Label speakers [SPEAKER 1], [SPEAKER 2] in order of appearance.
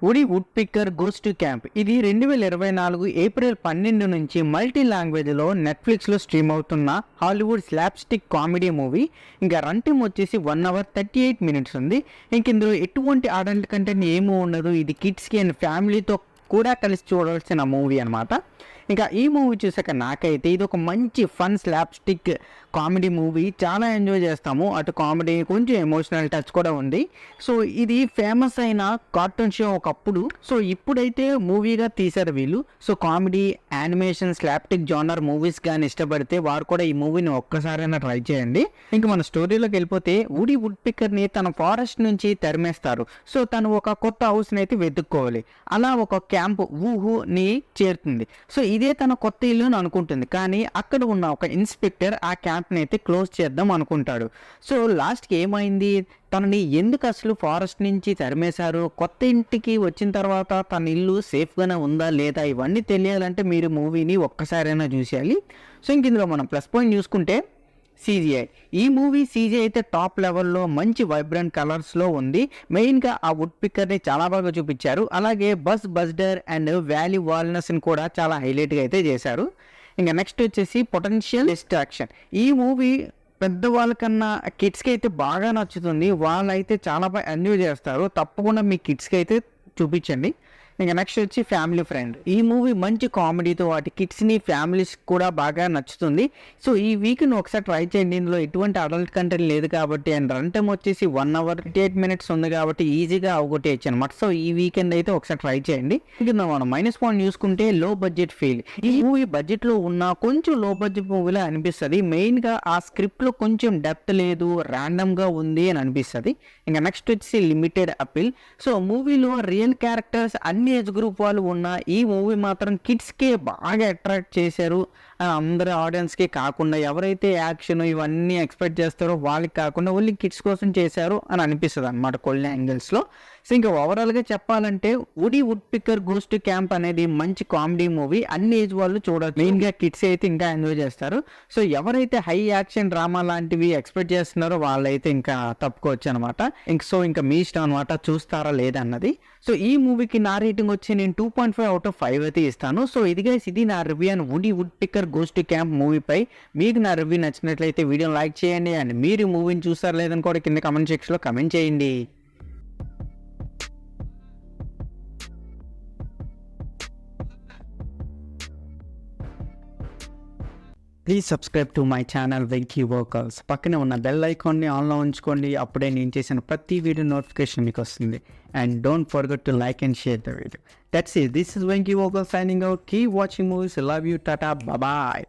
[SPEAKER 1] Woody Woodpecker goes to camp. ఇది 2024 April 12 నుంచి multi లాంగ్వేజ్లో నెట్ఫ్లిక్స్లో స్ట్రీమ్ అవుతున్న Hollywood slapstick comedy movie. ఇంకా రన్ టైమ్ వచ్చేసి 1 hour 38 minutes ఉంది. ఇంక ఇందులో ఎటువంటి అడల్ట్ కంటెంట్ ఏమీ ఉండదు. ఇది కిడ్స్కి అండ్ ఫ్యామిలీతో కూడా కలిసి చూడాల్సిన మూవీ అనమాట. ఇంకా ఈ మూవీ చూసాక నాకైతే ఇది ఒక మంచి fun slapstick comedy movie. చాలా ఎంజాయ్ చేస్తాము. అటు కామెడీ కొంచెం ఎమోషనల్ టచ్ కూడా ఉంది. సో ఇది ఫేమస్ అయిన కార్టూన్ షో ఒకప్పుడు. సో ఇప్పుడైతే మూవీగా తీశారు వీళ్ళు. So comedy, animation, slapstick genre movies కానీ ఇష్టపడితే వారు కూడా ఈ మూవీని ఒక్కసారైనా ట్రై చేయండి. ఇంకా మన స్టోరీలోకి వెళ్ళిపోతే వుడీ వుడ్ పిక్కర్ని తన ఫారెస్ట్ నుంచి తరిమేస్తారు. సో తను ఒక కొత్త హౌస్ని అయితే వెతుక్కోవాలి. అలా ఒక క్యాంప్ ఊహుని చేరుతుంది. సో ఇదే తన కొత్త ఇల్లు అని అనుకుంటుంది. కానీ అక్కడ ఉన్న ఒక ఇన్స్పెక్టర్ ఆ క్యాంప్ని అయితే క్లోజ్ చేద్దాం అనుకుంటాడు. సో లాస్ట్కి ఏమైంది, తనని ఎందుకు అసలు ఫారెస్ట్ నుంచి తరిమేశారు, కొత్త ఇంటికి వచ్చిన తర్వాత తన ఇల్లు సేఫ్గానే ఉందా లేదా, ఇవన్నీ తెలియాలంటే మీరు మూవీని ఒక్కసారైనా చూసేయాలి. సో ఇంక ఇందులో మనం ప్లస్ పాయింట్ చూసుకుంటే CGI. ఈ మూవీ CGI అయితే టాప్ లెవెల్లో మంచి వైబ్రెంట్ కలర్స్లో ఉంది. మెయిన్గా ఆ వుడ్ పిక్కర్ని చాలా బాగా చూపించారు. అలాగే బస్టర్ అండ్ వ్యాలీ వాల్నెస్ని కూడా చాలా హైలైట్గా అయితే చేశారు. ఇంకా నెక్స్ట్ వచ్చేసి పొటెన్షియల్ డిస్ట్రాక్షన్. ఈ మూవీ పెద్దవాళ్ళకన్నా కిడ్స్కి అయితే బాగా నచ్చుతుంది. వాళ్ళైతే చాలా బాగా ఎంజాయ్ చేస్తారు. తప్పకుండా మీ కిడ్స్కి అయితే చూపించండి. ఇంకా నెక్స్ట్ వచ్చి ఫ్యామిలీ ఫ్రెండ్. ఈ మూవీ మంచి కామెడీతో వాటి కిడ్స్ని, ఫ్యామిలీస్ కూడా బాగా నచ్చుతుంది. సో ఈ వీక్ని ఒకసారి ట్రై చేయండి. ఇందులో ఎటువంటి అడల్ట్ కంటెంట్ లేదు కాబట్టి అండ్ రన్ టైమ్ వచ్చేసి 1 hour 38 minutes ఉంది కాబట్టి ఈజీగా అవగొట్టేయచ్చు అనమాట. సో ఈ వీకెండ్ అయితే ఒకసారి ట్రై చేయండి. ఇంకా మనం మైనస్ పాయింట్ చూసుకుంటే లో బడ్జెట్ ఫీల్. ఈ మూవీ బడ్జెట్లో ఉన్న కొంచెం లో బడ్జెట్ మూవీలా అనిపిస్తుంది. మెయిన్గా ఆ స్క్రిప్ట్లో కొంచెం డెప్త్ లేదు, ర్యాండమ్గా ఉంది అని అనిపిస్తుంది. ఇంకా నెక్స్ట్ వచ్చి లిమిటెడ్ అపీల్. సో మూవీలో రియల్ క్యారెక్టర్స్ అన్ని ఏజ్ గ్రూప్ వాళ్ళు ఉన్న ఈ మూవీ మాత్రం కిడ్స్కే బాగా అట్రాక్ట్ చేశారు. అందరి ఆడియన్స్కి కాకుండా ఎవరైతే యాక్షన్ ఇవన్నీ ఎక్స్పెక్ట్ చేస్తారో వాళ్ళకి కాకుండా ఓన్లీ కిడ్స్ కోసం చేశారు అని అనిపిస్తుంది అనమాట కొన్ని యాంగిల్స్లో. సో ఇంకా ఓవరాల్గా చెప్పాలంటే Woody Woodpecker goes to camp అనేది మంచి కామెడీ మూవీ. అన్ని ఏజ్ వాళ్ళు చూడవచ్చు. మెయిన్గా కిడ్స్ అయితే ఇంకా ఎంజాయ్ చేస్తారు. సో ఎవరైతే హై యాక్షన్ డ్రామా లాంటివి ఎక్స్పెక్ట్ చేస్తున్నారో వాళ్ళైతే ఇంకా తప్పుకోవచ్చు అనమాట. ఇంకా మీ ఇష్టం అనమాట, చూస్తారా లేదన్నది. సో ఈ మూవీకి నా రేటింగ్ వచ్చి నేను 2.5 out of 5 అయితే ఇస్తాను. సో ఇది నా review and Woody Woodpecker goes to camp మూవీపై. మీకు నా రివ్యూ నచ్చినట్లయితే వీడియోని లైక్ చేయండి అండ్ మీరు మూవీని చూస్తారా లేదని కూడా కింద కమెంట్ సెక్షన్లో కమెంట్ చేయండి. Please subscribe to my channel Venky vocals. పక్కనే ఉన్న బెల్ ఐకాన్ని ఆన్లో ఉంచుకోండి. అప్పుడే నేను చేసిన ప్రతి వీడియో నోటిఫికేషన్ మీకు వస్తుంది. And don't forget to like and share the video. That's it. This is Venky vocals signing out. Keep watching movies. Love you. Tata. Bye.